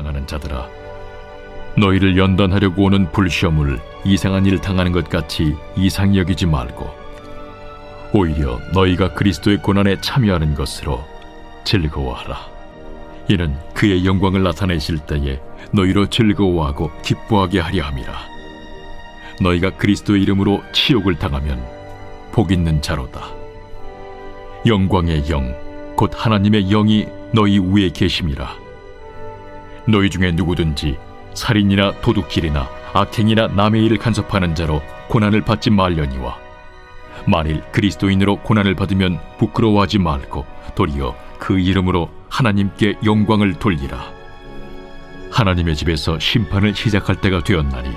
사랑하는 자들아, 너희를 연단하려고 오는 불시험을 이상한 일 당하는 것 같이 이상히 여기지 말고 오히려 너희가 그리스도의 고난에 참여하는 것으로 즐거워하라. 이는 그의 영광을 나타내실 때에 너희로 즐거워하고 기뻐하게 하려 함이라. 너희가 그리스도의 이름으로 치욕을 당하면 복 있는 자로다. 영광의 영 곧 하나님의 영이 너희 위에 계심이라. 너희 중에 누구든지 살인이나 도둑질이나 악행이나 남의 일을 간섭하는 자로 고난을 받지 말려니와 만일 그리스도인으로 고난을 받으면 부끄러워하지 말고 도리어 그 이름으로 하나님께 영광을 돌리라. 하나님의 집에서 심판을 시작할 때가 되었나니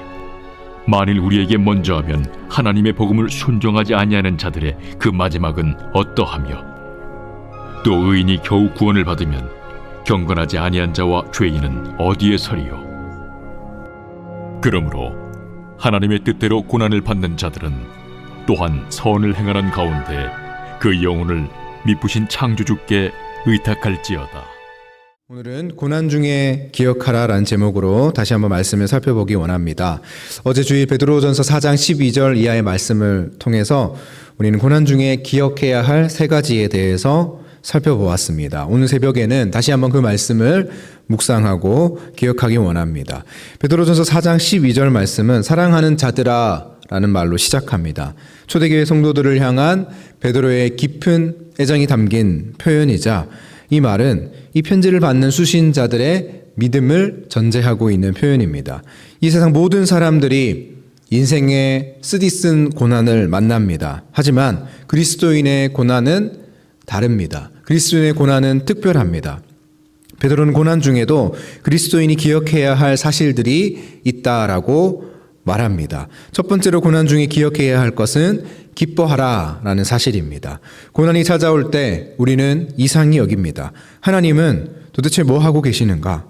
만일 우리에게 먼저 하면 하나님의 복음을 순종하지 아니하는 자들의 그 마지막은 어떠하며 또 의인이 겨우 구원을 받으면 경건하지 아니한 자와 죄인은 어디에 서리요? 그러므로 하나님의 뜻대로 고난을 받는 자들은 또한 선을 행하는 가운데 그 영혼을 미쁘신 창조주께 의탁할지어다. 오늘은 고난 중에 기억하라 라는 제목으로 다시 한번 말씀을 살펴보기 원합니다. 어제 주일 베드로전서 4장 12절 이하의 말씀을 통해서 우리는 고난 중에 기억해야 할 세 가지에 대해서 살펴보았습니다. 오늘 새벽에는 다시 한번 그 말씀을 묵상하고 기억하기 원합니다. 베드로전서 4장 12절 말씀은 사랑하는 자들아 라는 말로 시작합니다. 초대교회 성도들을 향한 베드로의 깊은 애정이 담긴 표현이자 이 말은 이 편지를 받는 수신자들의 믿음을 전제하고 있는 표현입니다. 이 세상 모든 사람들이 인생에 쓰디쓴 고난을 만납니다. 하지만 그리스도인의 고난은 다릅니다. 그리스도인의 고난은 특별합니다. 베드로는 고난 중에도 그리스도인이 기억해야 할 사실들이 있다라고 말합니다. 첫 번째로 고난 중에 기억해야 할 것은 기뻐하라 라는 사실입니다. 고난이 찾아올 때 우리는 이상히 여깁니다. 하나님은 도대체 뭐 하고 계시는가?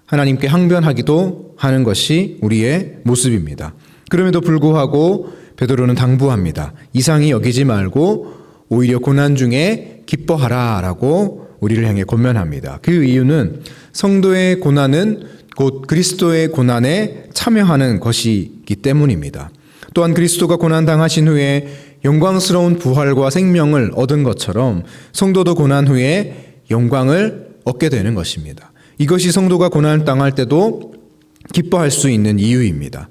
하나님께 항변하기도 하는 것이 우리의 모습입니다. 그럼에도 불구하고 베드로는 당부합니다. 이상히 여기지 말고 오히려 고난 중에 기뻐하라 라고 우리를 향해 권면합니다. 그 이유는 성도의 고난은 곧 그리스도의 고난에 참여하는 것이기 때문입니다. 또한 그리스도가 고난당하신 후에 영광스러운 부활과 생명을 얻은 것처럼 성도도 고난 후에 영광을 얻게 되는 것입니다. 이것이 성도가 고난당할 때도 기뻐할 수 있는 이유입니다.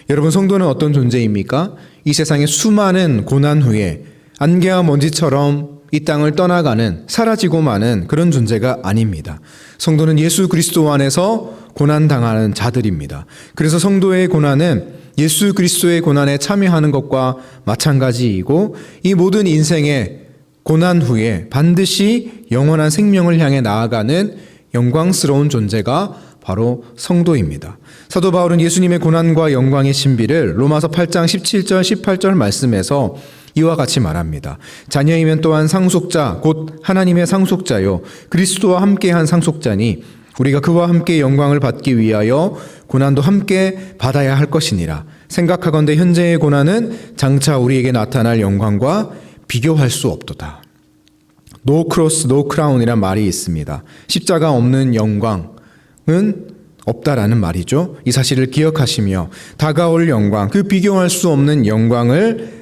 여러분, 성도는 어떤 존재입니까? 이 세상의 수많은 고난 후에 안개와 먼지처럼 이 땅을 떠나가는 사라지고 마는 그런 존재가 아닙니다. 성도는 예수 그리스도 안에서 고난당하는 자들입니다. 그래서 성도의 고난은 예수 그리스도의 고난에 참여하는 것과 마찬가지이고 이 모든 인생의 고난 후에 반드시 영원한 생명을 향해 나아가는 영광스러운 존재가 바로 성도입니다. 사도 바울은 예수님의 고난과 영광의 신비를 로마서 8장 17절 18절 말씀에서 이와 같이 말합니다. 자녀이면 또한 상속자 곧 하나님의 상속자요 그리스도와 함께한 상속자니 우리가 그와 함께 영광을 받기 위하여 고난도 함께 받아야 할 것이니라. 생각하건대 현재의 고난은 장차 우리에게 나타날 영광과 비교할 수 없도다. No cross, no crown이란 말이 있습니다. 십자가 없는 영광은 없다라는 말이죠. 이 사실을 기억하시며 다가올 영광, 그 비교할 수 없는 영광을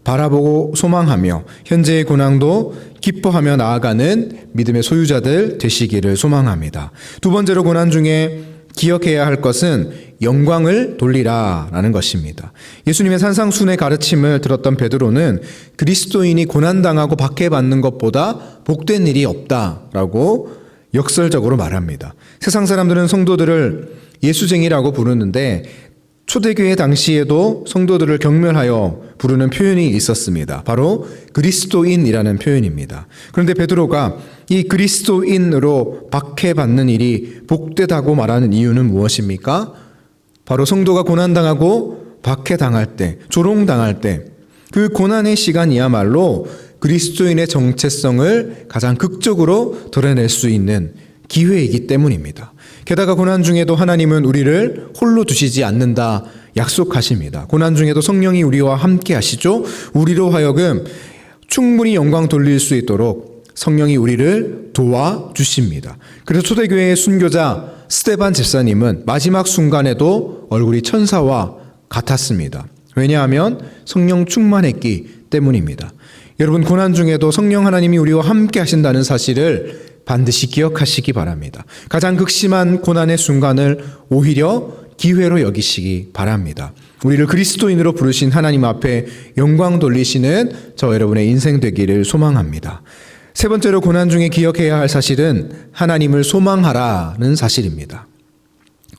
바라보고 소망하며 현재의 고난도 기뻐하며 나아가는 믿음의 소유자들 되시기를 소망합니다. 두 번째로 고난 중에 기억해야 할 것은 영광을 돌리라 라는 것입니다. 예수님의 산상순의 가르침을 들었던 베드로는 그리스도인이 고난당하고 박해받는 것보다 복된 일이 없다라고 역설적으로 말합니다. 세상 사람들은 성도들을 예수쟁이라고 부르는데 초대교회 당시에도 성도들을 경멸하여 부르는 표현이 있었습니다. 바로 그리스도인이라는 표현입니다. 그런데 베드로가 이 그리스도인으로 박해받는 일이 복되다고 말하는 이유는 무엇입니까? 바로 성도가 고난당하고 박해당할 때, 조롱당할 때 그 고난의 시간이야말로 그리스도인의 정체성을 가장 극적으로 드러낼 수 있는 기회이기 때문입니다. 게다가 고난 중에도 하나님은 우리를 홀로 두시지 않는다 약속하십니다. 고난 중에도 성령이 우리와 함께 하시죠. 우리로 하여금 충분히 영광 돌릴 수 있도록 성령이 우리를 도와주십니다. 그래서 초대교회의 순교자 스데반 집사님은 마지막 순간에도 얼굴이 천사와 같았습니다. 왜냐하면 성령 충만했기 때문입니다. 여러분, 고난 중에도 성령 하나님이 우리와 함께 하신다는 사실을 반드시 기억하시기 바랍니다. 가장 극심한 고난의 순간을 오히려 기회로 여기시기 바랍니다. 우리를 그리스도인으로 부르신 하나님 앞에 영광 돌리시는 저 여러분의 인생 되기를 소망합니다. 세 번째로 고난 중에 기억해야 할 사실은 하나님을 소망하라는 사실입니다.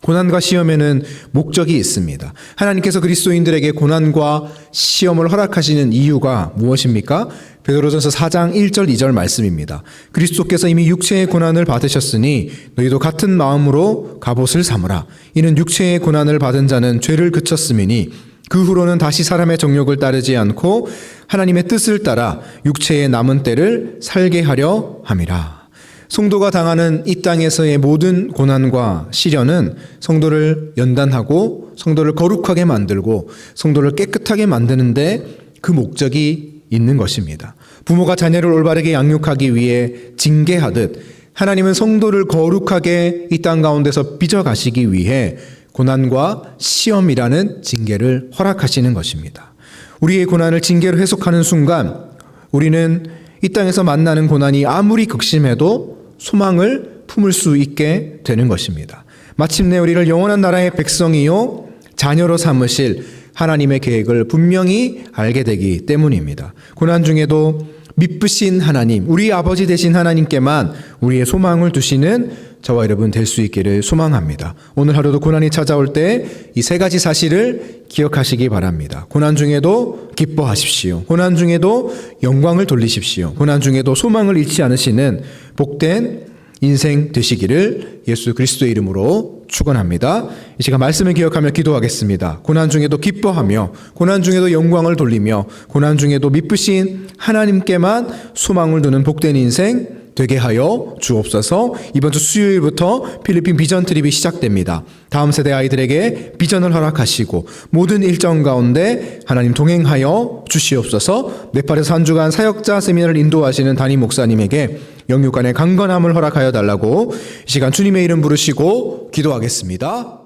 고난과 시험에는 목적이 있습니다. 하나님께서 그리스도인들에게 고난과 시험을 허락하시는 이유가 무엇입니까? 베드로전서 4장 1절 2절 말씀입니다. 그리스도께서 이미 육체의 고난을 받으셨으니 너희도 같은 마음으로 갑옷을 삼으라. 이는 육체의 고난을 받은 자는 죄를 그쳤음이니 그 후로는 다시 사람의 정욕을 따르지 않고 하나님의 뜻을 따라 육체의 남은 때를 살게 하려 함이라. 성도가 당하는 이 땅에서의 모든 고난과 시련은 성도를 연단하고 성도를 거룩하게 만들고 성도를 깨끗하게 만드는데 그 목적이 있는 것입니다. 부모가 자녀를 올바르게 양육하기 위해 징계하듯 하나님은 성도를 거룩하게 이 땅 가운데서 빚어가시기 위해 고난과 시험이라는 징계를 허락하시는 것입니다. 우리의 고난을 징계로 해석하는 순간 우리는 이 땅에서 만나는 고난이 아무리 극심해도 소망을 품을 수 있게 되는 것입니다. 마침내 우리를 영원한 나라의 백성이요 자녀로 삼으실 하나님의 계획을 분명히 알게 되기 때문입니다. 고난 중에도 미쁘신 하나님, 우리 아버지 되신 하나님께만 우리의 소망을 두시는 저와 여러분 될 수 있기를 소망합니다. 오늘 하루도 고난이 찾아올 때 이 세 가지 사실을 기억하시기 바랍니다. 고난 중에도 기뻐하십시오. 고난 중에도 영광을 돌리십시오. 고난 중에도 소망을 잃지 않으시는 복된 인생 되시기를 예수 그리스도의 이름으로 축원합니다. 이 시간 말씀을 기억하며 기도하겠습니다. 고난 중에도 기뻐하며 고난 중에도 영광을 돌리며 고난 중에도 미쁘신 하나님께만 소망을 두는 복된 인생 되게 하여 주옵소서. 이번 주 수요일부터 필리핀 비전 트립이 시작됩니다. 다음 세대 아이들에게 비전을 허락하시고 모든 일정 가운데 하나님 동행하여 주시옵소서. 네팔에서 한 주간 사역자 세미나를 인도하시는 담임 목사님에게 영육간의 강건함을 허락하여 달라고 이 시간 주님의 이름 부르시고 기도하겠습니다.